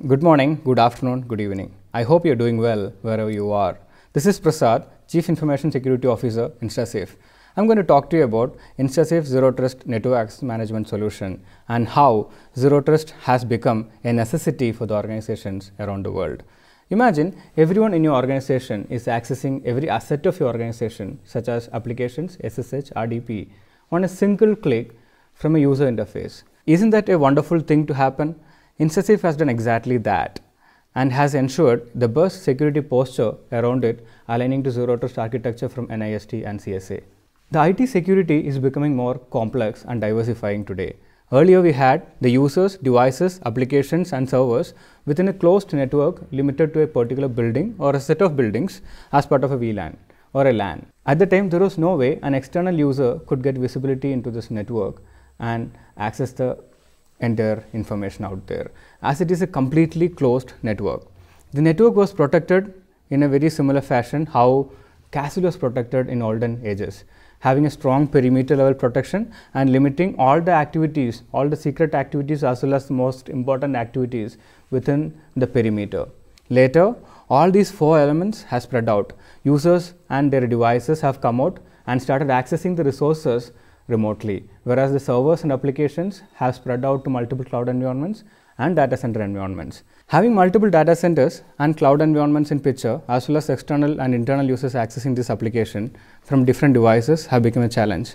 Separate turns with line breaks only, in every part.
Good morning, good afternoon, good evening. I hope you're doing well wherever you are. This is Prasad, Chief Information Security Officer, InstaSafe. I'm going to talk to you about InstaSafe Zero Trust Network Access Management solution and how Zero Trust has become a necessity for the organizations around the world. Imagine everyone in your organization is accessing every asset of your organization, such as applications, SSH, RDP, on a single click from a user interface. Isn't that a wonderful thing to happen? InstaSafe has done exactly that and has ensured the best security posture around it, aligning to Zero Trust architecture from NIST and CSA. The IT security is becoming more complex and diversifying today. Earlier we had the users, devices, applications and servers within a closed network limited to a particular building or a set of buildings as part of a VLAN or a LAN. At the time, there was no way an external user could get visibility into this network and access the entire information out there, as it is a completely closed network. The network was protected in a very similar fashion how castle was protected in olden ages, having a strong perimeter level protection and limiting all the activities, all the secret activities as well as the most important activities within the perimeter. Later, all these four elements have spread out. Users and their devices have come out and started accessing the resources remotely, whereas the servers and applications have spread out to multiple cloud environments and data center environments. Having multiple data centers and cloud environments in picture, as well as external and internal users accessing this application from different devices, have become a challenge.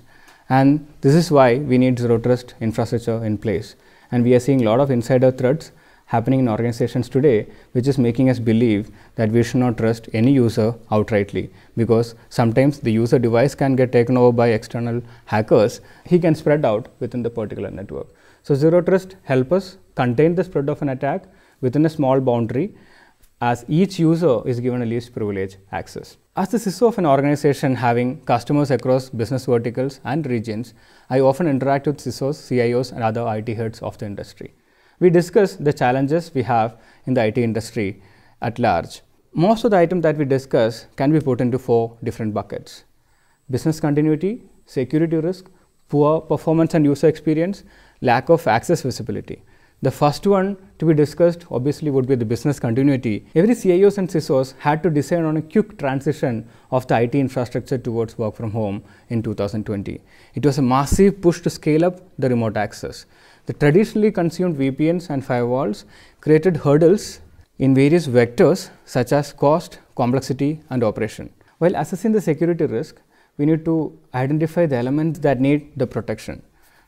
And this is why we need Zero Trust infrastructure in place. And we are seeing a lot of insider threats happening in organizations today, which is making us believe that we should not trust any user outrightly, because sometimes the user device can get taken over by external hackers. He can spread out within the particular network. So Zero Trust helps us contain the spread of an attack within a small boundary, as each user is given a least privilege access. As the CISO of an organization having customers across business verticals and regions, I often interact with CISOs, CIOs and other IT heads of the industry. We discuss the challenges we have in the IT industry at large. Most of the items that we discuss can be put into four different buckets: business continuity, security risk, poor performance and user experience, lack of access visibility. The first one to be discussed obviously would be the business continuity. Every CIOs and CISOs had to decide on a quick transition of the IT infrastructure towards work from home in 2020. It was a massive push to scale up the remote access. The traditionally consumed VPNs and firewalls created hurdles in various vectors such as cost, complexity and operation. While assessing the security risk, we need to identify the elements that need the protection,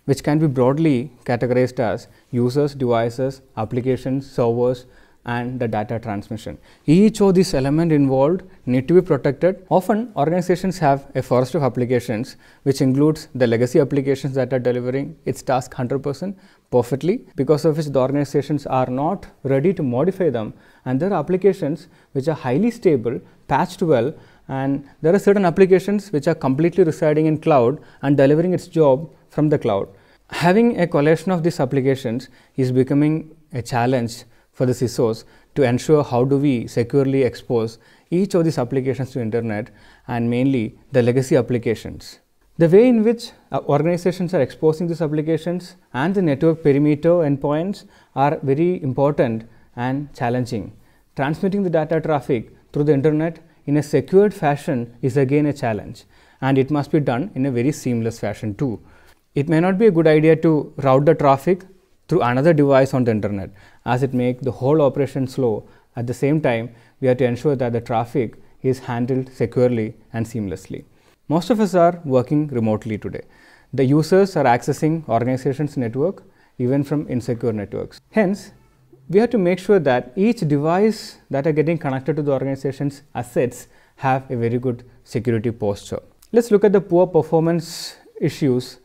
which can be broadly categorized as users, devices, applications, servers and the data transmission. Each of these elements involved need to be protected. Often organizations have a forest of applications, which includes the legacy applications that are delivering its task 100% perfectly, because of which the organizations are not ready to modify them, and there are applications which are highly stable, patched well, and there are certain applications which are completely residing in cloud and delivering its job from the cloud. Having a collection of these applications is becoming a challenge for the CISOs to ensure how do we securely expose each of these applications to internet, and mainly the legacy applications. The way in which organizations are exposing these applications and the network perimeter endpoints are very important and challenging. Transmitting the data traffic through the internet in a secured fashion is again a challenge, and it must be done in a very seamless fashion too. It may not be a good idea to route the traffic through another device on the internet, as it makes the whole operation slow. At the same time, we have to ensure that the traffic is handled securely and seamlessly. Most of us are working remotely today. The users are accessing organizations' network even from insecure networks. Hence, we have to make sure that each device that are getting connected to the organization's assets have a very good security posture. Let's look at the poor performance issues.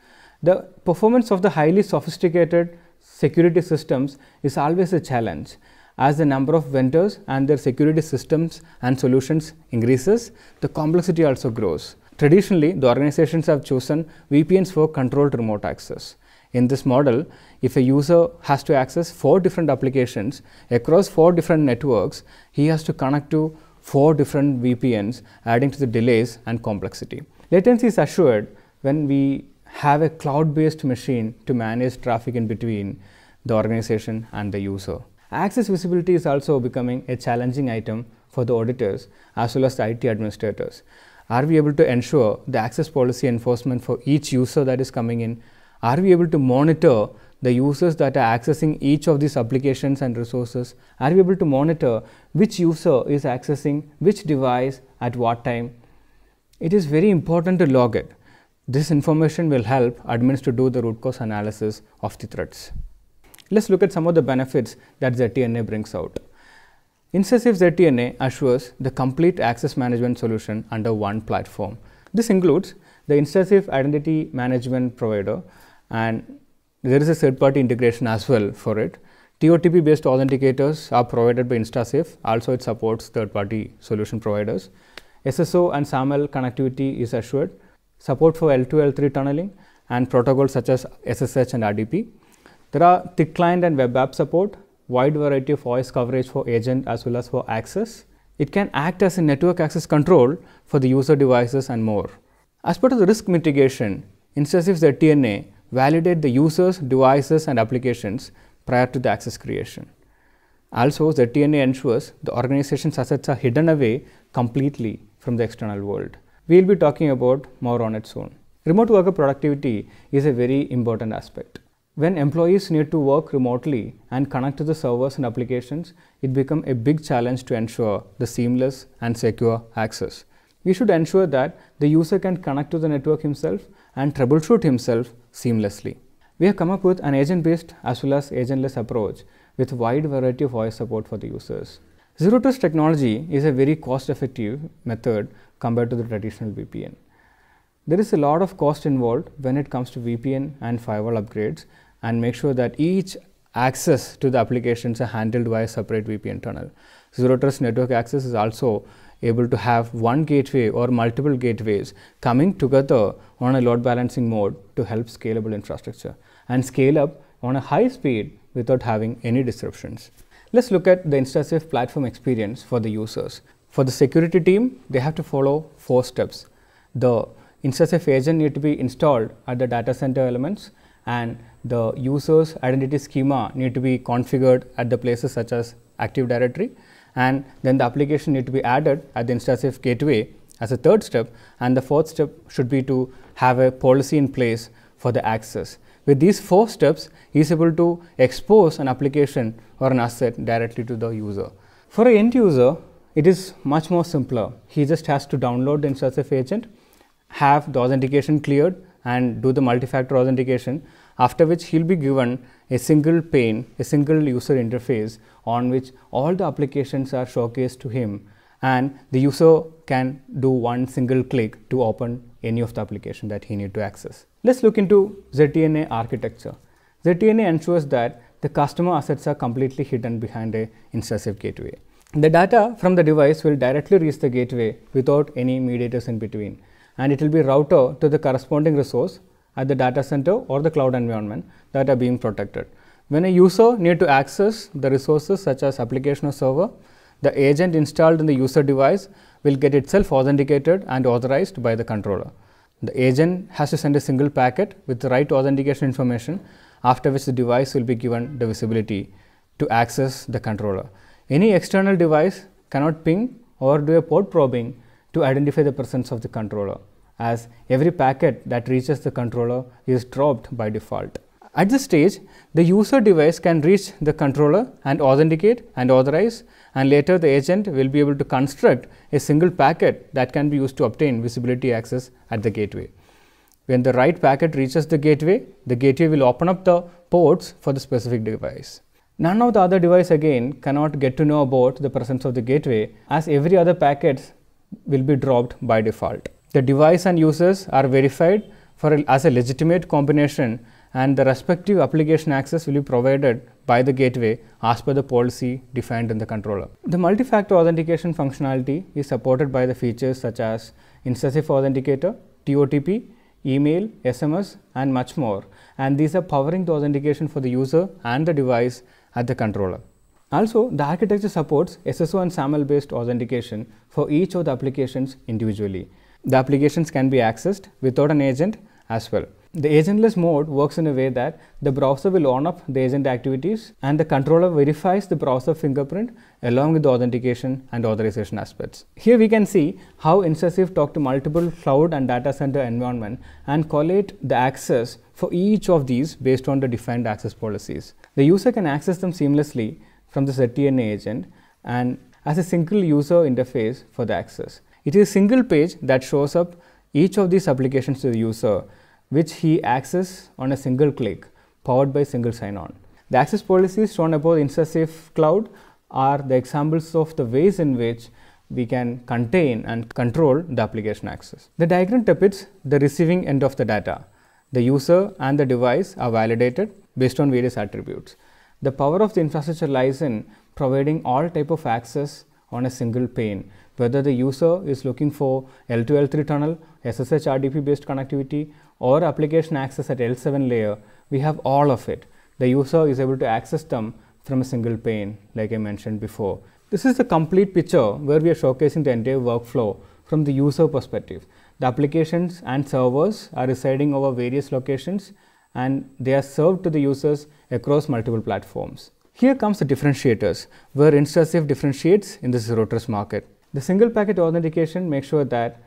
The performance of the highly sophisticated security systems is always a challenge. As the number of vendors and their security systems and solutions increases, the complexity also grows. Traditionally, the organizations have chosen VPNs for controlled remote access. In this model, if a user has to access 4 different applications across 4 different networks, he has to connect to 4 different VPNs, adding to the delays and complexity. Latency is assured when we have a cloud-based machine to manage traffic in between the organization and the user. Access visibility is also becoming a challenging item for the auditors as well as the IT administrators. Are we able to ensure the access policy enforcement for each user that is coming in? Are we able to monitor the users that are accessing each of these applications and resources? Are we able to monitor which user is accessing which device at what time? It is very important to log it. This information will help admins to do the root cause analysis of the threats. Let's look at some of the benefits that ZTNA brings out. InstaSafe ZTNA assures the complete access management solution under one platform. This includes the InstaSafe identity management provider, and there is a third-party integration as well for it. TOTP based authenticators are provided by InstaSafe. Also, it supports third-party solution providers. SSO and SAML connectivity is assured. Support for L2, L3 tunneling and protocols such as SSH and RDP. There are thick client and web app support, wide variety of voice coverage for agent as well as for access. It can act as a network access control for the user devices and more. As part of the risk mitigation, InstaSafe ZTNA validate the users, devices and applications prior to the access creation. Also, ZTNA ensures the organization's assets are hidden away completely from the external world. We will be talking about more on it soon. Remote worker productivity is a very important aspect. When employees need to work remotely and connect to the servers and applications, it becomes a big challenge to ensure the seamless and secure access. We should ensure that the user can connect to the network himself and troubleshoot himself seamlessly. We have come up with an agent-based as well as agentless approach with a wide variety of voice support for the users. Zero Trust technology is a very cost-effective method compared to the traditional VPN. There is a lot of cost involved when it comes to VPN and firewall upgrades, and make sure that each access to the applications are handled by a separate VPN tunnel. Zero Trust network access is also able to have one gateway or multiple gateways coming together on a load balancing mode to help scalable infrastructure and scale up on a high speed without having any disruptions. Let's look at the InstaSafe platform experience for the users. For the security team, they have to follow 4 steps. The InstaSafe agent need to be installed at the data center elements, and the user's identity schema need to be configured at the places such as Active Directory, and then the application need to be added at the InstaSafe gateway as a 3rd step, and the 4th step should be to have a policy in place for the access. With these 4 steps, he is able to expose an application or an asset directly to the user. For an end user, it is much more simpler. He just has to download the InstaSafe agent, have the authentication cleared and do the multi-factor authentication, after which he will be given a single pane, a single user interface on which all the applications are showcased to him, and the user can do one single click to open any of the application that he need to access. Let's look into ZTNA architecture. ZTNA ensures that the customer assets are completely hidden behind a InstaSafe gateway. The data from the device will directly reach the gateway without any mediators in between, and it will be routed to the corresponding resource at the data center or the cloud environment that are being protected. When a user need to access the resources such as application or server, the agent installed in the user device will get itself authenticated and authorized by the controller. The agent has to send a single packet with the right authentication information, after which the device will be given the visibility to access the controller. Any external device cannot ping or do a port probing to identify the presence of the controller, as every packet that reaches the controller is dropped by default. At this stage, the user device can reach the controller and authenticate and authorize, and later the agent will be able to construct a single packet that can be used to obtain visibility access at the gateway. When the right packet reaches the gateway will open up the ports for the specific device. None of the other device again cannot get to know about the presence of the gateway, as every other packets will be dropped by default. The device and users are verified as a legitimate combination, and the respective application access will be provided by the gateway as per the policy defined in the controller. The multi-factor authentication functionality is supported by the features such as InstaSafe Authenticator, TOTP, email, SMS and much more, and these are powering the authentication for the user and the device at the controller. Also, the architecture supports SSO and SAML based authentication for each of the applications individually. The applications can be accessed without an agent as well. The agentless mode works in a way that the browser will own up the agent activities and the controller verifies the browser fingerprint along with the authentication and authorization aspects. Here we can see how InstaSafe talk to multiple cloud and data center environment and collate the access for each of these based on the defined access policies. The user can access them seamlessly from the ZTNA agent and as a single user interface for the access. It is a single page that shows up each of these applications to the user, which he accesses on a single click, powered by single sign-on. The access policies shown above InstaSafe Cloud are the examples of the ways in which we can contain and control the application access. The diagram depicts the receiving end of the data. The user and the device are validated based on various attributes. The power of the infrastructure lies in providing all type of access on a single pane, whether the user is looking for L2 L3 tunnel, SSH RDP based connectivity, or application access at L7 layer. We have all of it. The user is able to access them from a single pane, like I mentioned before. This is the complete picture where we are showcasing the entire workflow from the user perspective. The applications and servers are residing over various locations and they are served to the users across multiple platforms. Here comes the differentiators, where InstaSafe differentiates in the zero trust market. The single packet authentication makes sure that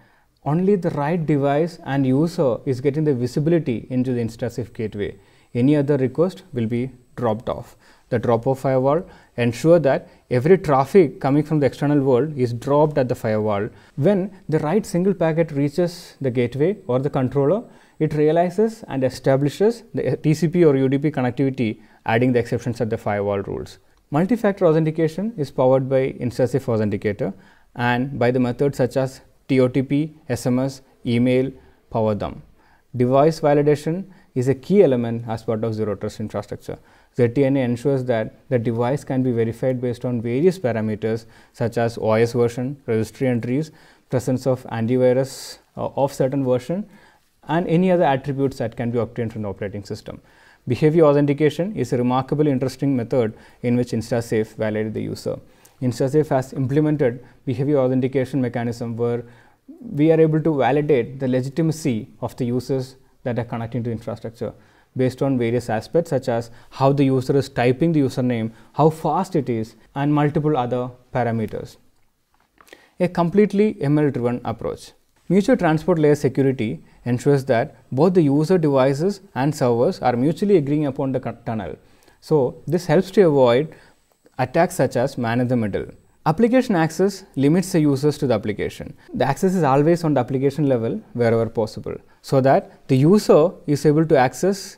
only the right device and user is getting the visibility into the InstaSafe gateway. Any other request will be dropped off. The drop-off firewall ensures that every traffic coming from the external world is dropped at the firewall. When the right single packet reaches the gateway or the controller, it realizes and establishes the TCP or UDP connectivity, adding the exceptions at the firewall rules. Multi-factor authentication is powered by InstaSafe Authenticator and by the methods such as TOTP, SMS, email power them. Device validation is a key element as part of zero trust infrastructure. ZTNA ensures that the device can be verified based on various parameters such as OS version, registry entries, presence of antivirus of certain version, and any other attributes that can be obtained from the operating system. Behavior authentication is a remarkably interesting method in which InstaSafe validates the user. InstaSafe has implemented behavior authentication mechanism where we are able to validate the legitimacy of the users that are connecting to infrastructure based on various aspects such as how the user is typing the username, how fast it is, and multiple other parameters. A completely ML-driven approach. Mutual transport layer security ensures that both the user devices and servers are mutually agreeing upon the tunnel. So this helps to avoid attacks such as man in the middle. Application access limits the users to the application. The access is always on the application level wherever possible, so that the user is able to access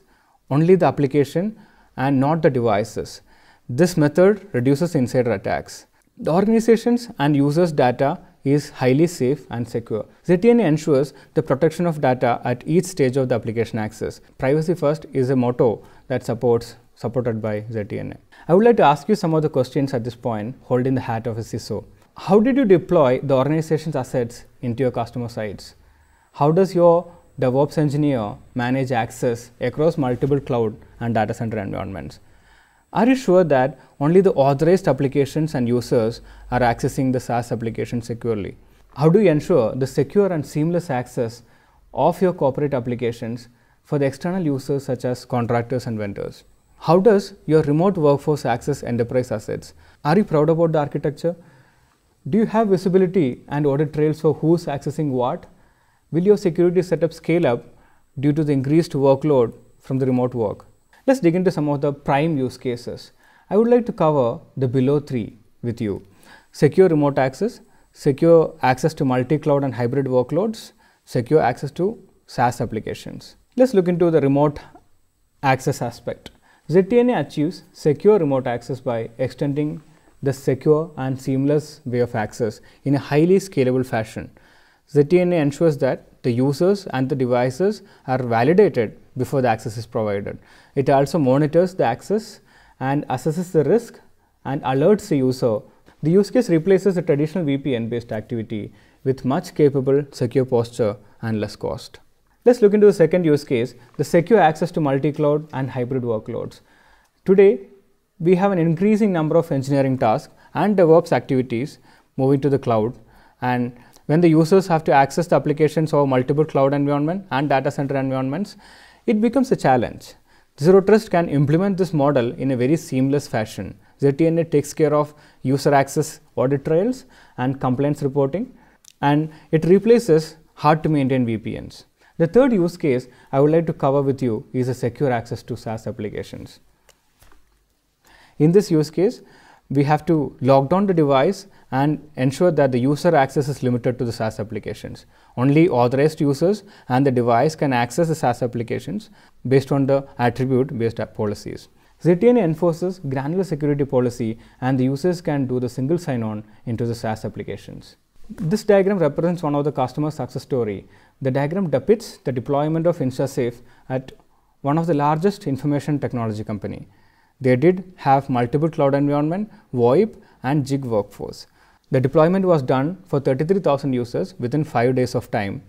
only the application and not the devices. This method reduces insider attacks. The organizations and users' data is highly safe and secure. ZTNA ensures the protection of data at each stage of the application access. Privacy first is a motto that supported by ZTNA. I would like to ask you some of the questions at this point, holding the hat of a CISO. How did you deploy the organization's assets into your customer sites? How does your DevOps engineer manage access across multiple cloud and data center environments? Are you sure that only the authorized applications and users are accessing the SaaS application securely? How do you ensure the secure and seamless access of your corporate applications for the external users such as contractors and vendors? How does your remote workforce access enterprise assets? Are you proud about the architecture? Do you have visibility and audit trails for who's accessing what? Will your security setup scale up due to the increased workload from the remote work? Let's dig into some of the prime use cases. I would like to cover the below three with you. Secure remote access, secure access to multi-cloud and hybrid workloads, secure access to SaaS applications. Let's look into the remote access aspect. ZTNA achieves secure remote access by extending the secure and seamless way of access in a highly scalable fashion. ZTNA ensures that the users and the devices are validated before the access is provided. It also monitors the access and assesses the risk and alerts the user. The use case replaces the traditional VPN-based activity with much capable, secure posture and less cost. Let's look into the second use case, the secure access to multi-cloud and hybrid workloads. Today, we have an increasing number of engineering tasks and DevOps activities moving to the cloud, and when the users have to access the applications over multiple cloud environment and data center environments, it becomes a challenge. Zero Trust can implement this model in a very seamless fashion. ZTNA takes care of user access audit trails and compliance reporting, and it replaces hard to maintain VPNs. The third use case I would like to cover with you is a secure access to SaaS applications. In this use case, we have to lock down the device and ensure that the user access is limited to the SaaS applications. Only authorized users and the device can access the SaaS applications based on the attribute-based policies. ZTNA enforces granular security policy, and the users can do the single sign-on into the SaaS applications. This diagram represents one of the customer success story. The diagram depicts the deployment of InstaSafe at one of the largest information technology company. They did have multiple cloud environment, VoIP and gig workforce. The deployment was done for 33,000 users within 5 days of time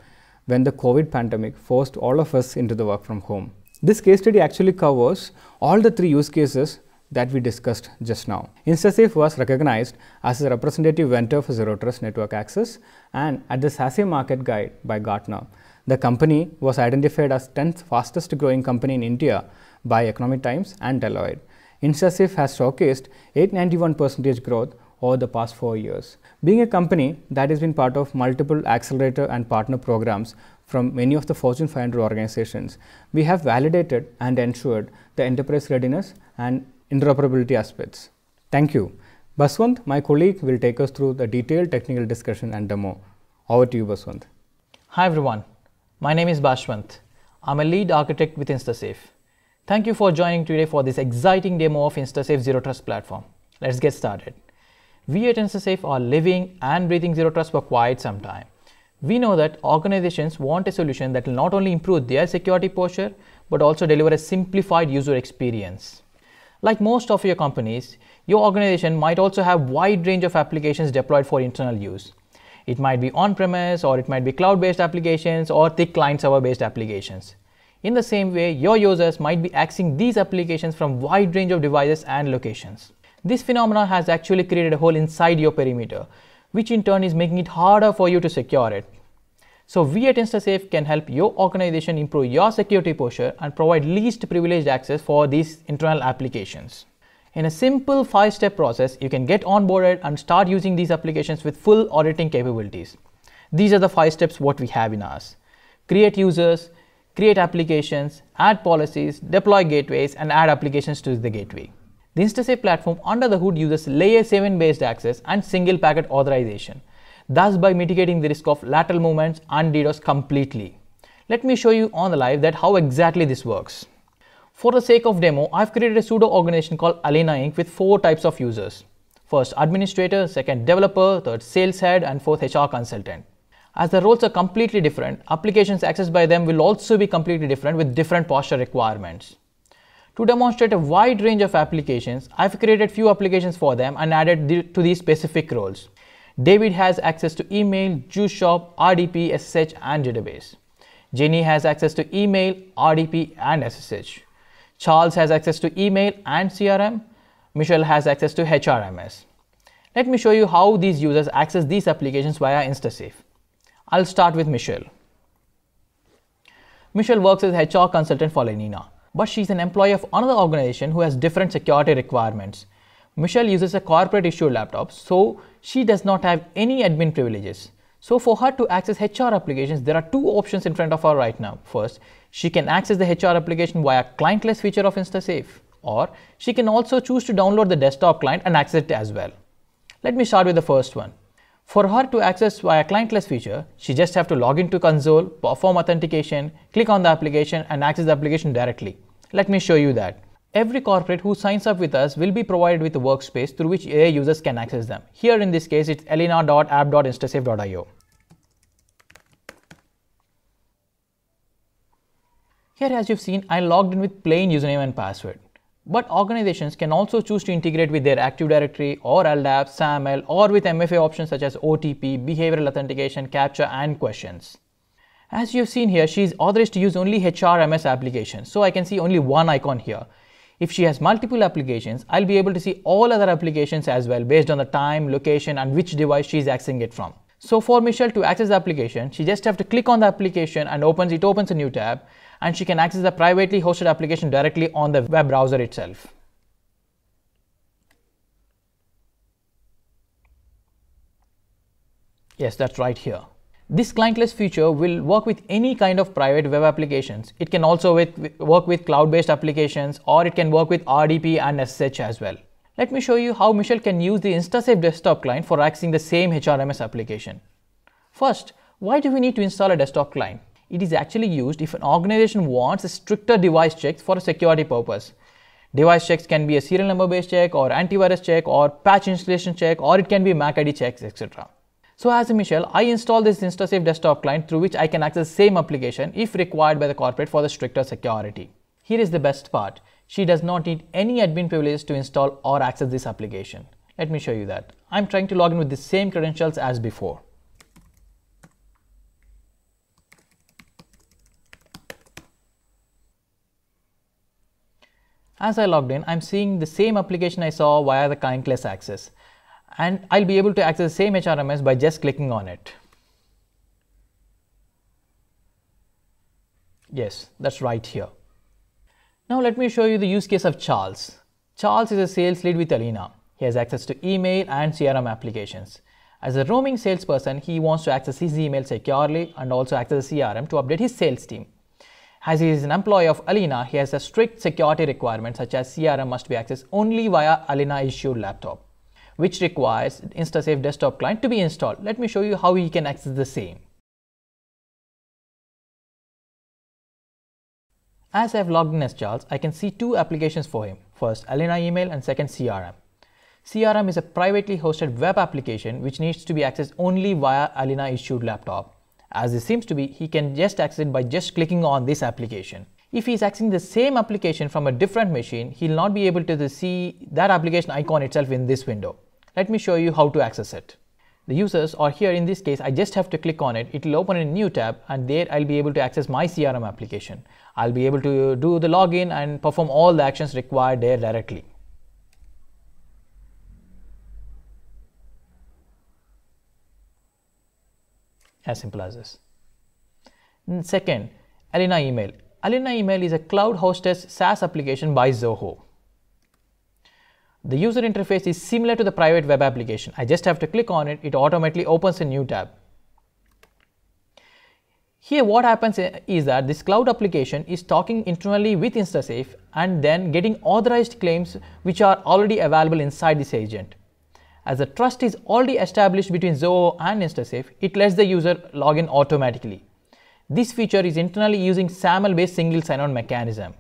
when the COVID pandemic forced all of us into the work from home. This case study actually covers all the 3 use cases that we discussed just now. InstaSafe was recognized as a representative vendor for Zero Trust network access and at the SASE Market Guide by Gartner. The company was identified as 10th fastest growing company in India by Economic Times and Deloitte. InstaSafe has showcased 891% growth over the past 4 years. Being a company that has been part of multiple accelerator and partner programs from many of the Fortune 500 organizations, we have validated and ensured the enterprise readiness and interoperability aspects. Thank you. Baswant, my colleague, will take us through the detailed technical discussion and demo. Over to you, Baswant.
Hi everyone, my name is Baswant. I'm a lead architect with InstaSafe. Thank you for joining today for this exciting demo of InstaSafe Zero Trust platform. Let's get started. We at InstaSafe are living and breathing Zero Trust for quite some time. We know that organizations want a solution that will not only improve their security posture, but also deliver a simplified user experience. Like most of your companies, your organization might also have a wide range of applications deployed for internal use. It might be on-premise, or it might be cloud-based applications or thick client-server-based applications. In the same way, your users might be accessing these applications from a wide range of devices and locations. This phenomenon has actually created a hole inside your perimeter, which in turn is making it harder for you to secure it. So we at InstaSafe can help your organization improve your security posture and provide least privileged access for these internal applications. In a simple 5-step process, you can get onboarded and start using these applications with full auditing capabilities. These are the 5 steps what we have in ours. Create users, create applications, add policies, deploy gateways, and add applications to the gateway. The InstaSafe platform under the hood uses layer 7 based access and single packet authorization, thus by mitigating the risk of lateral movements and DDoS completely. Let me show you on the live that how exactly this works. For the sake of demo, I've created a pseudo organization called Alena Inc. with 4 types of users. First, administrator, second, developer, third, sales head, and fourth, HR consultant. As the roles are completely different, applications accessed by them will also be completely different with different posture requirements. To demonstrate a wide range of applications, I've created few applications for them and added to these specific roles. David has access to email, Juice Shop, RDP, SSH, and database. Jenny has access to email, RDP, and SSH. Charles has access to email and CRM. Michelle has access to HRMS. Let me show you how these users access these applications via InstaSafe. I'll start with Michelle. Michelle works as HR consultant for Lenina, but she's an employee of another organization who has different security requirements. Michelle uses a corporate issued laptop, so she does not have any admin privileges. So for her to access HR applications, there are 2 options in front of her right now. First, she can access the HR application via clientless feature of InstaSafe, or she can also choose to download the desktop client and access it as well. Let me start with the first one. For her to access via clientless feature, she just have to log into console, perform authentication, click on the application and access the application directly. Let me show you that. Every corporate who signs up with us will be provided with a workspace through which AI users can access them. Here in this case, it's elena.app.instasafe.io. Here, as you've seen, I logged in with plain username and password. But organizations can also choose to integrate with their Active Directory or LDAP, SAML, or with MFA options such as OTP, behavioral authentication, captcha, and questions. As you've seen here, she is authorized to use only HRMS applications, so I can see only one icon here. If she has multiple applications, I'll be able to see all other applications as well based on the time, location, and which device she is accessing it from. So for Michelle to access the application, she just have to click on the application and it opens a new tab, and she can access the privately hosted application directly on the web browser itself. Yes, that's right here. This clientless feature will work with any kind of private web applications. It can also work with cloud-based applications, or it can work with RDP and SSH as well. Let me show you how Michelle can use the InstaSafe desktop client for accessing the same HRMS application. First, why do we need to install a desktop client? It is actually used if an organization wants a stricter device checks for a security purpose. Device checks can be a serial number based check, or antivirus check, or patch installation check, or it can be MAC ID checks, etc. So as a Michelle, I install this InstaSafe desktop client through which I can access the same application if required by the corporate for the stricter security. Here is the best part. She does not need any admin privileges to install or access this application. Let me show you that. I'm trying to log in with the same credentials as before. As I logged in, I'm seeing the same application I saw via the clientless access. And I'll be able to access the same HRMS by just clicking on it. Yes, that's right here. Now let me show you the use case of Charles. Charles is a sales lead with Alina. He has access to email and CRM applications. As a roaming salesperson, he wants to access his email securely and also access the CRM to update his sales team. As he is an employee of Alina, he has a strict security requirement such as CRM must be accessed only via Alina issued laptop, which requires InstaSafe desktop client to be installed. Let me show you how he can access the same. As I have logged in as Charles, I can see two applications for him. First, Alina email, and second, CRM. CRM is a privately hosted web application which needs to be accessed only via Alina issued laptop. As this seems to be, he can just access it by just clicking on this application. If he is accessing the same application from a different machine, he will not be able to see that application icon itself in this window. Let me show you how to access it. The users, or here in this case, I just have to click on it. It will open a new tab, and there I'll be able to access my CRM application. I'll be able to do the login and perform all the actions required there directly. As simple as this. And second, Alina email. Alina email is a cloud hosted SaaS application by Zoho. The user interface is similar to the private web application. I just have to click on it. It automatically opens a new tab. Here what happens is that this cloud application is talking internally with InstaSafe and then getting authorized claims which are already available inside this agent. As the trust is already established between Zoho and InstaSafe, it lets the user log in automatically. This feature is internally using SAML based single sign-on mechanism.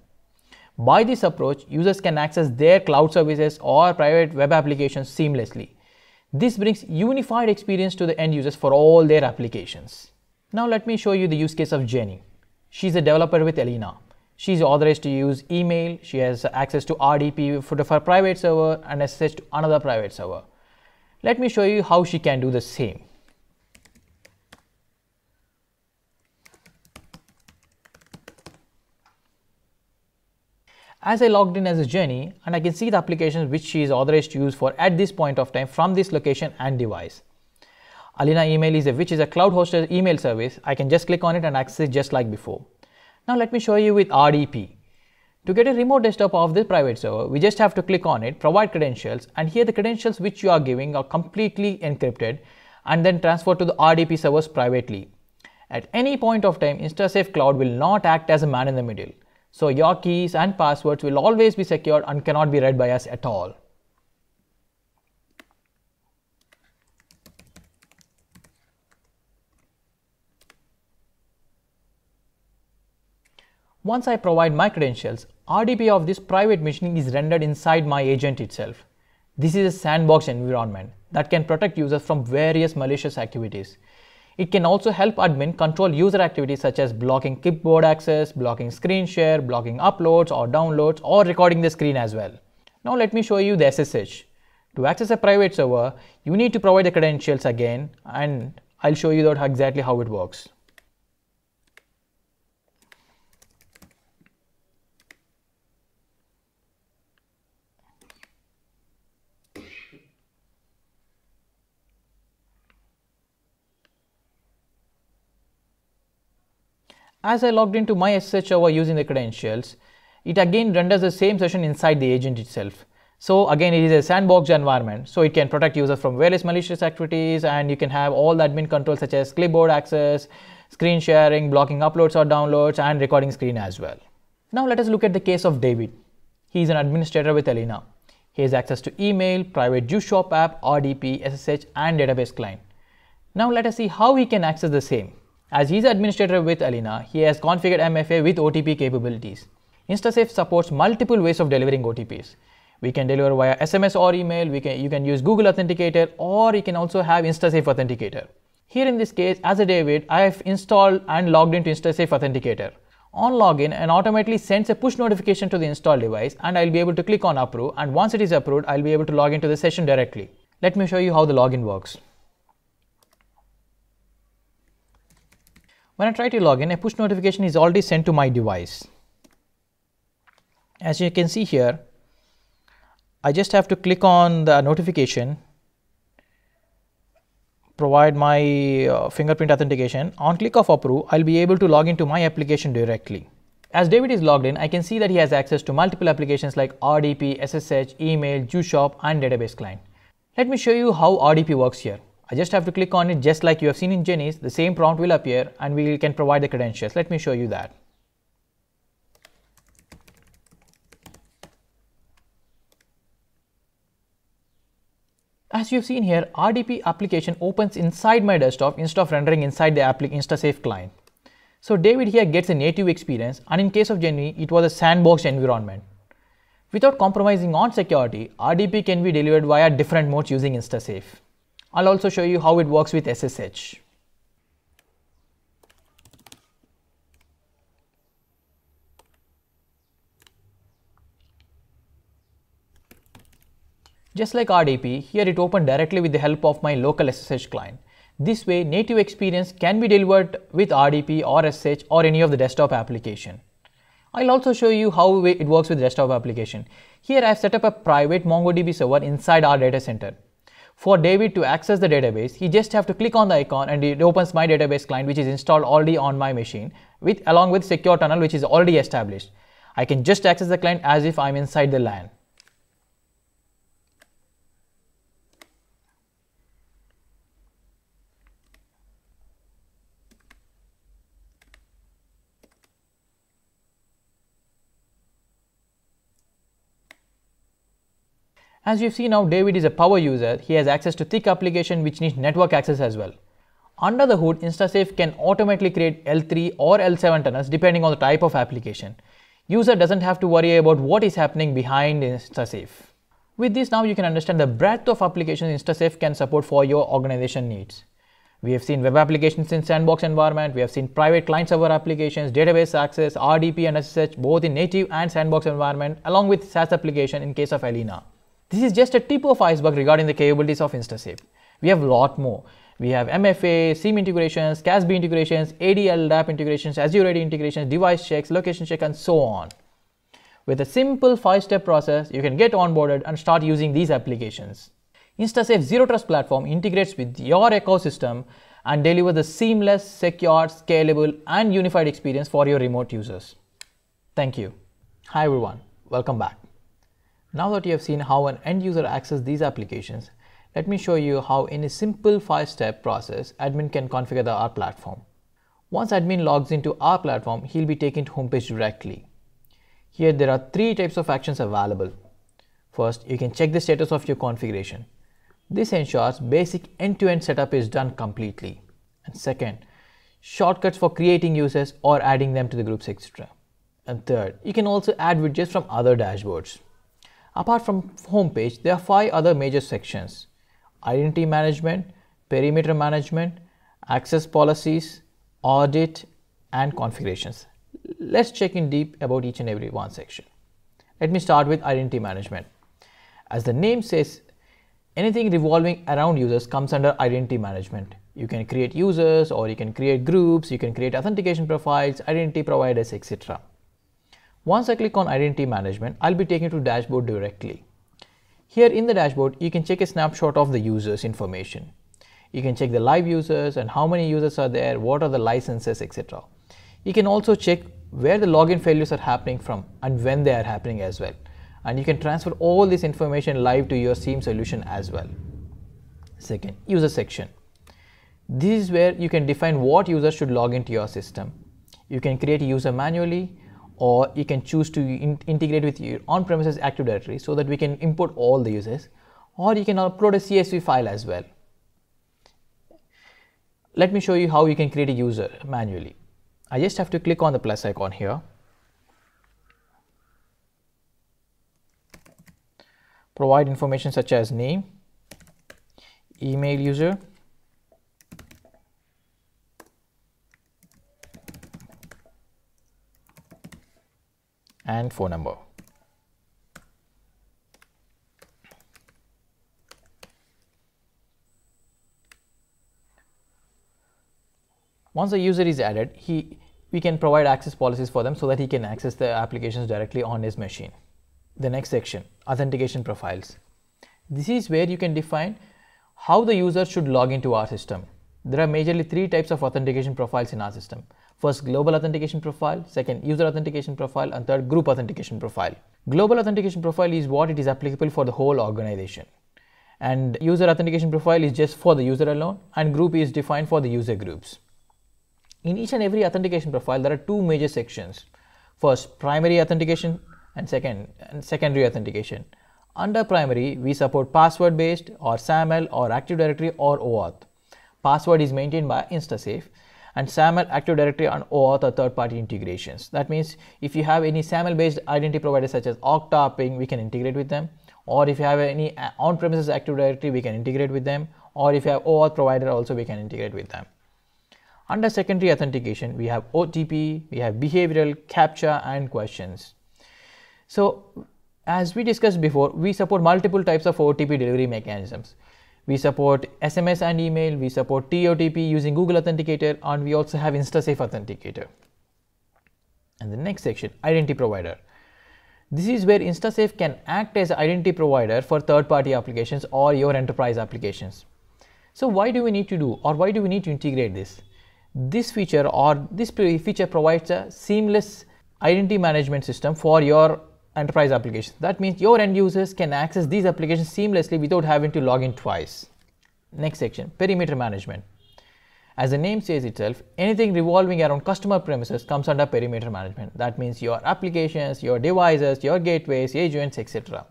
By this approach, users can access their cloud services or private web applications seamlessly. This brings unified experience to the end users for all their applications. Now let me show you the use case of Jenny. She's a developer with Alina. She's authorized to use email. She has access to RDP for private server and SSH to another private server. Let me show you how she can do the same. As I logged in as a Jenny, and I can see the applications which she is authorized to use for at this point of time from this location and device. Alina email which is a cloud hosted email service. I can just click on it and access it just like before. Now let me show you with RDP. To get a remote desktop of this private server, we just have to click on it, provide credentials, and here the credentials which you are giving are completely encrypted and then transferred to the RDP servers privately. At any point of time, InstaSafe Cloud will not act as a man in the middle. So your keys and passwords will always be secured and cannot be read by us at all. Once I provide my credentials, RDP of this private machine is rendered inside my agent itself. This is a sandbox environment that can protect users from various malicious activities. It can also help admin control user activities such as blocking keyboard access, blocking screen share, blocking uploads or downloads, or recording the screen as well. Now let me show you the SSH. To access a private server, you need to provide the credentials again, and I'll show you that exactly how it works. As I logged into my SSH server using the credentials, it again renders the same session inside the agent itself. So again, it is a sandbox environment, so it can protect users from various malicious activities, and you can have all the admin controls such as clipboard access, screen sharing, blocking uploads or downloads, and recording screen as well. Now let us look at the case of David. He is an administrator with Alina. He has access to email, private Juice Shop app, RDP, SSH, and database client. Now let us see how he can access the same. As he is administrator with Alina, he has configured MFA with OTP capabilities. InstaSafe supports multiple ways of delivering OTPs. We can deliver via SMS or email, you can use Google Authenticator, or you can also have InstaSafe Authenticator. Here in this case, as a David, I have installed and logged into InstaSafe Authenticator. On login, it automatically sends a push notification to the installed device, and I'll be able to click on approve, and once it is approved, I'll be able to log into the session directly. Let me show you how the login works. When I try to log in, a push notification is already sent to my device. As you can see here, I just have to click on the notification, provide my fingerprint authentication. On click of approve, I'll be able to log into my application directly. As David is logged in, I can see that he has access to multiple applications like RDP, SSH, email, Juice Shop, and database client. Let me show you how RDP works here. I just have to click on it just like you have seen in Jenny's. The same prompt will appear and we can provide the credentials. Let me show you that. As you've seen here, RDP application opens inside my desktop instead of rendering inside the InstaSafe client. So David here gets a native experience, and in case of Jenny, it was a sandbox environment. Without compromising on security, RDP can be delivered via different modes using InstaSafe. I'll also show you how it works with SSH. Just like RDP, here it opened directly with the help of my local SSH client. This way, native experience can be delivered with RDP or SSH or any of the desktop application. I'll also show you how it works with desktop application. Here I have set up a private MongoDB server inside our data center. For David to access the database, he just have to click on the icon and it opens my database client, which is installed already on my machine along with secure tunnel, which is already established. I can just access the client as if I'm inside the LAN. As you see now, David is a power user. He has access to thick application which needs network access as well. Under the hood, InstaSafe can automatically create L3 or L7 tunnels depending on the type of application. User doesn't have to worry about what is happening behind InstaSafe. With this, now you can understand the breadth of applications InstaSafe can support for your organization needs. We have seen web applications in sandbox environment, we have seen private client server applications, database access, RDP and SSH both in native and sandbox environment, along with SaaS application in case of Alina. This is just a tip of iceberg regarding the capabilities of InstaSafe. We have a lot more. We have MFA, SIEM integrations, CASB integrations, AD LDAP integrations, Azure AD integrations, device checks, location check, and so on. With a simple 5-step process, you can get onboarded and start using these applications. InstaSafe Zero Trust platform integrates with your ecosystem and delivers a seamless, secure, scalable, and unified experience for your remote users. Thank you. Hi everyone, welcome back. Now that you have seen how an end user accesses these applications, let me show you how in a simple 5-step process, admin can configure our platform. Once admin logs into our platform, he'll be taken to homepage directly. Here there are 3 types of actions available. First, you can check the status of your configuration. This ensures basic end-to-end setup is done completely. And second, shortcuts for creating users or adding them to the groups, etc. And third, you can also add widgets from other dashboards. Apart from homepage, there are 5 other major sections: identity management, perimeter management, access policies, audit, and configurations. Let's check in deep about each and every one section. Let me start with identity management. As the name says, anything revolving around users comes under identity management. You can create users, or you can create groups, you can create authentication profiles, identity providers, etc. Once I click on identity management, I'll be taken to dashboard directly. Here in the dashboard, you can check a snapshot of the users information. You can check the live users and how many users are there, what are the licenses, etc. You can also check where the login failures are happening from and when they are happening as well. And you can transfer all this information live to your SIEM solution as well. Second, user section. This is where you can define what users should log into your system. You can create a user manually, or you can choose to integrate with your on-premises Active Directory so that we can import all the users, or you can upload a CSV file as well. Let me show you how you can create a user manually. I just have to click on the plus icon here. Provide information such as name, email user, and phone number. Once the user is added, we can provide access policies for them so that he can access the applications directly on his machine. The next section, authentication profiles. This is where you can define how the user should log into our system. There are majorly 3 types of authentication profiles in our system. First, global authentication profile, second, user authentication profile, and third, group authentication profile. Global authentication profile is what it is applicable for the whole organization. And user authentication profile is just for the user alone, and group is defined for the user groups. In each and every authentication profile, there are 2 major sections. First, primary authentication, and secondary authentication. Under primary, we support password based or SAML or Active Directory or OAuth. Password is maintained by InstaSafe, and SAML, Active Directory and OAuth are third-party integrations. That means if you have any SAML based identity providers such as Okta, Ping, we can integrate with them, or if you have any on-premises Active Directory, we can integrate with them, or if you have OAuth provider also, we can integrate with them. Under secondary authentication, we have OTP, we have behavioral, CAPTCHA and questions. So as we discussed before, we support multiple types of OTP delivery mechanisms. We support SMS and email, we support TOTP using Google Authenticator, and we also have InstaSafe Authenticator. And the next section, identity provider. This is where InstaSafe can act as an identity provider for third-party applications or your enterprise applications. So why do we need to do, or why do we need to integrate this? This feature provides a seamless identity management system for your enterprise applications. That means your end users can access these applications seamlessly without having to log in twice. Next section, perimeter management. As the name says itself, anything revolving around customer premises comes under perimeter management. That means your applications, your devices, your gateways, agents, etc.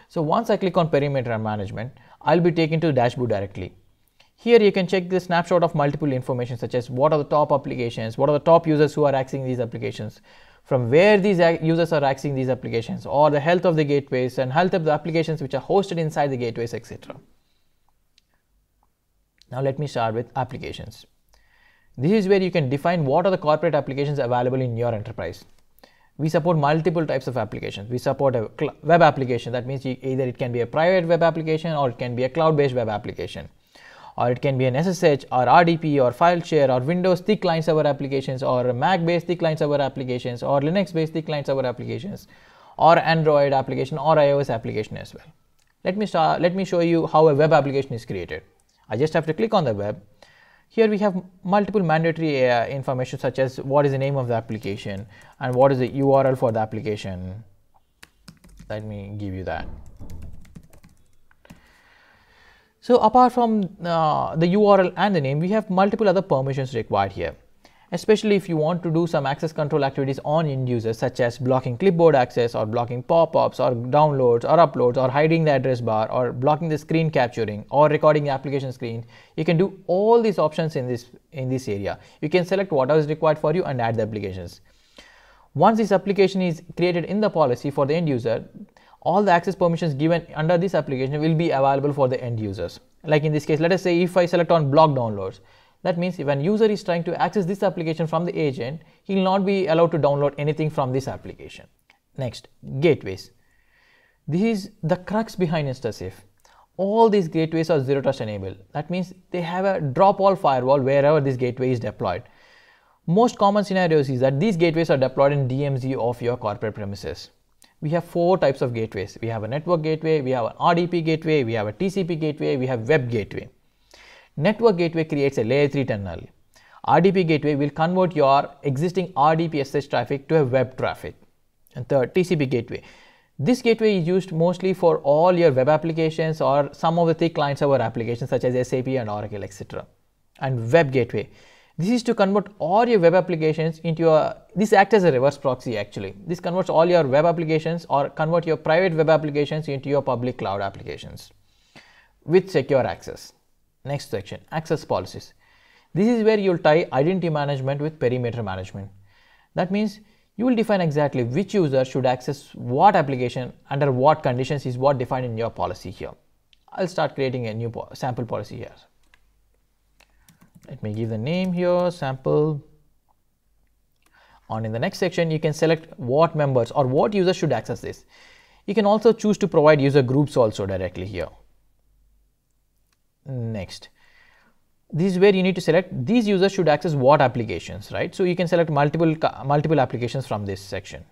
So once I click on perimeter management, I'll be taken to the dashboard directly. Here you can check the snapshot of multiple information such as what are the top applications, what are the top users who are accessing these applications, from where these users are accessing these applications, or the health of the gateways and health of the applications which are hosted inside the gateways, etc. Now let me start with applications. This is where you can define what are the corporate applications available in your enterprise. We support multiple types of applications. We support a web application. That means either it can be a private web application or it can be a cloud-based web application, or it can be an SSH or RDP or file share or Windows thick client server applications, or Mac based thick client server applications, or Linux based thick client server applications, or Android application or iOS application as well. Let me show you how a web application is created. I just have to click on the web. Here we have multiple mandatory information such as what is the name of the application and what is the URL for the application. Let me give you that. So apart from the URL and the name, we have multiple other permissions required here, especially if you want to do some access control activities on end users such as blocking clipboard access or blocking pop-ups or downloads or uploads or hiding the address bar or blocking the screen capturing or recording the application screen. You can do all these options in this area. You can select whatever is required for you and add the applications. Once this application is created in the policy for the end user, all the access permissions given under this application will be available for the end users. Like in this case, let us say if I select on block downloads, that means if an user is trying to access this application from the agent, he will not be allowed to download anything from this application. Next, gateways. This is the crux behind InstaSafe. All these gateways are zero trust enabled. That means they have a drop all firewall wherever this gateway is deployed. Most common scenarios is that these gateways are deployed in DMZ of your corporate premises. We have 4 types of gateways. We have a network gateway, we have an RDP gateway, we have a TCP gateway, we have web gateway. Network gateway creates a layer 3 tunnel. RDP gateway will convert your existing RDP SSH traffic to a web traffic. And third, TCP gateway. This gateway is used mostly for all your web applications or some of the thick client server applications such as SAP and Oracle, etc. And web gateway. This is to convert all your web applications into this acts as a reverse proxy actually. This converts all your web applications or convert your private web applications into your public cloud applications with secure access. Next section, access policies. This is where you will tie identity management with perimeter management. That means you will define exactly which user should access what application under what conditions is what defined in your policy here. I'll start creating a new sample policy here. Let me give the name here, sample. And in the next section, you can select what members or what users should access this. You can also choose to provide user groups also directly here. Next, this is where you need to select these users should access what applications, right? So you can select multiple applications from this section.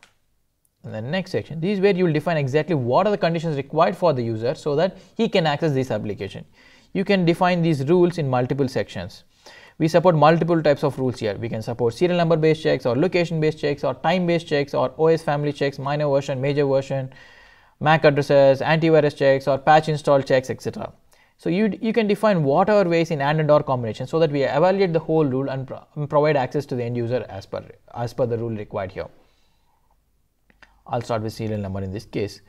In the next section, this is where you will define exactly what are the conditions required for the user so that he can access this application. You can define these rules in multiple sections. We support multiple types of rules here. We can support serial number based checks or location based checks or time based checks or OS family checks, minor version, major version, MAC addresses, antivirus checks or patch install checks, etc. So you can define whatever ways in and or combination so that we evaluate the whole rule and provide access to the end user as per the rule required here. I'll start with serial number in this case.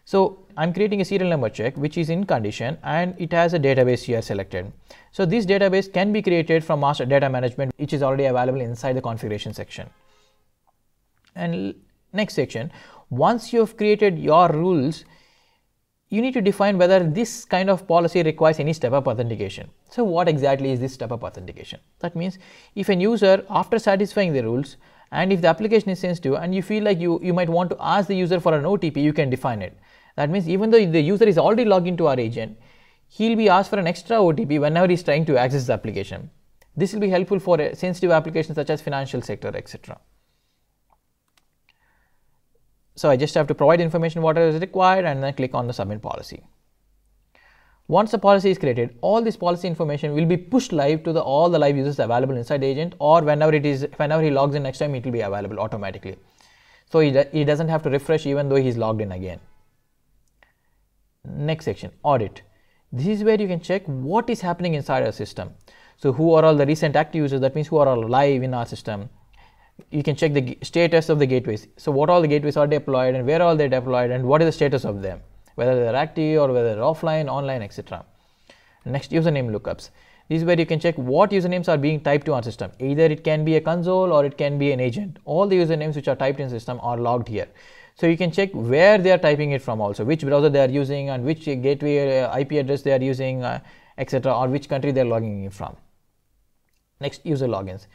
So I'm creating a serial number check which is in condition and it has a database here selected. So this database can be created from master data management which is already available inside the configuration section. And next section, once you have created your rules, you need to define whether this kind of policy requires any step-up authentication. So what exactly is this step-up authentication? That means if an user, after satisfying the rules, and if the application is sensitive and you feel like you might want to ask the user for an OTP, you can define it. That means even though the user is already logged into our agent, he'll be asked for an extra OTP whenever he's trying to access the application. This will be helpful for sensitive applications such as financial sector, etc. So I just have to provide information whatever is required and then click on the submit policy. Once the policy is created, all this policy information will be pushed live to all the live users available inside the agent, or whenever he logs in next time, it will be available automatically. So he doesn't have to refresh even though he's logged in again. Next section, audit. This is where you can check what is happening inside our system. So who are all the recent active users, that means who are all live in our system. You can check the status of the gateways. So what all the gateways are deployed and where all they deployed and what is the status of them, whether they're active or whether they're offline, online, etc. Next, username lookups. This is where you can check what usernames are being typed to our system. Either it can be a console or it can be an agent. All the usernames which are typed in system are logged here. So you can check where they are typing it from also, which browser they are using and which gateway IP address they are using, etc. or which country they are logging in from. Next, user logins.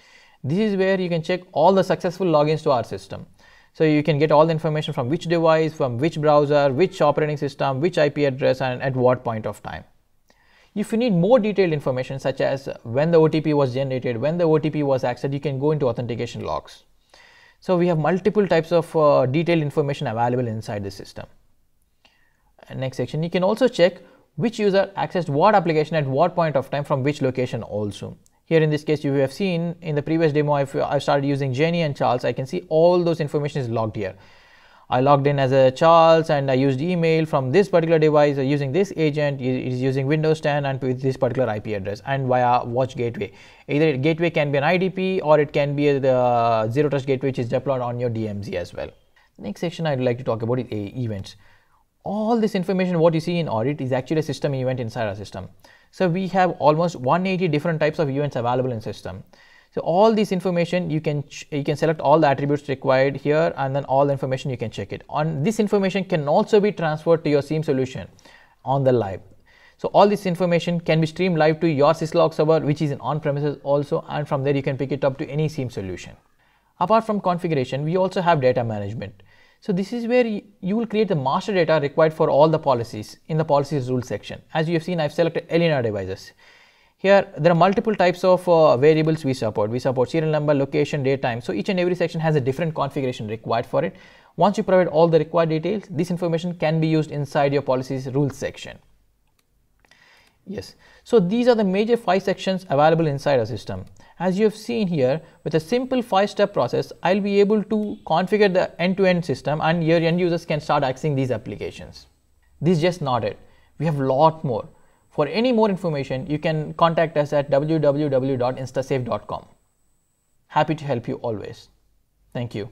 This is where you can check all the successful logins to our system. So you can get all the information from which device, from which browser, which operating system, which IP address and at what point of time. If you need more detailed information such as when the OTP was generated, when the OTP was accessed, you can go into authentication logs. So we have multiple types of detailed information available inside the system. And next section, you can also check which user accessed what application at what point of time from which location also. Here in this case, you have seen in the previous demo, I started using Jenny and Charles. I can see all those information is logged here. I logged in as a Charles and I used email from this particular device using this agent. It is using Windows 10 and with this particular IP address and via watch gateway. Either gateway can be an IDP or it can be the zero trust gateway which is deployed on your DMZ as well. Next section I'd like to talk about is events. All this information what you see in audit is actually a system event inside our system. So we have almost 180 different types of events available in system. So all this information you can select all the attributes required here and then all the information you can check it. On this information can also be transferred to your SIEM solution on the live. So all this information can be streamed live to your syslog server which is on premises also, and from there you can pick it up to any SIEM solution. Apart from configuration, we also have data management. So this is where you will create the master data required for all the policies in the policies rules section. As you have seen, I've selected Elena devices. Here there are multiple types of variables we support. We support serial number, location, date, time. So each and every section has a different configuration required for it. Once you provide all the required details, this information can be used inside your policies rules section. Yes. So these are the major 5 sections available inside our system. As you have seen here, with a simple 5-step process, I'll be able to configure the end-to-end system and your end users can start accessing these applications. This is just not it. We have a lot more. For any more information, you can contact us at www.instasafe.com. Happy to help you always. Thank you.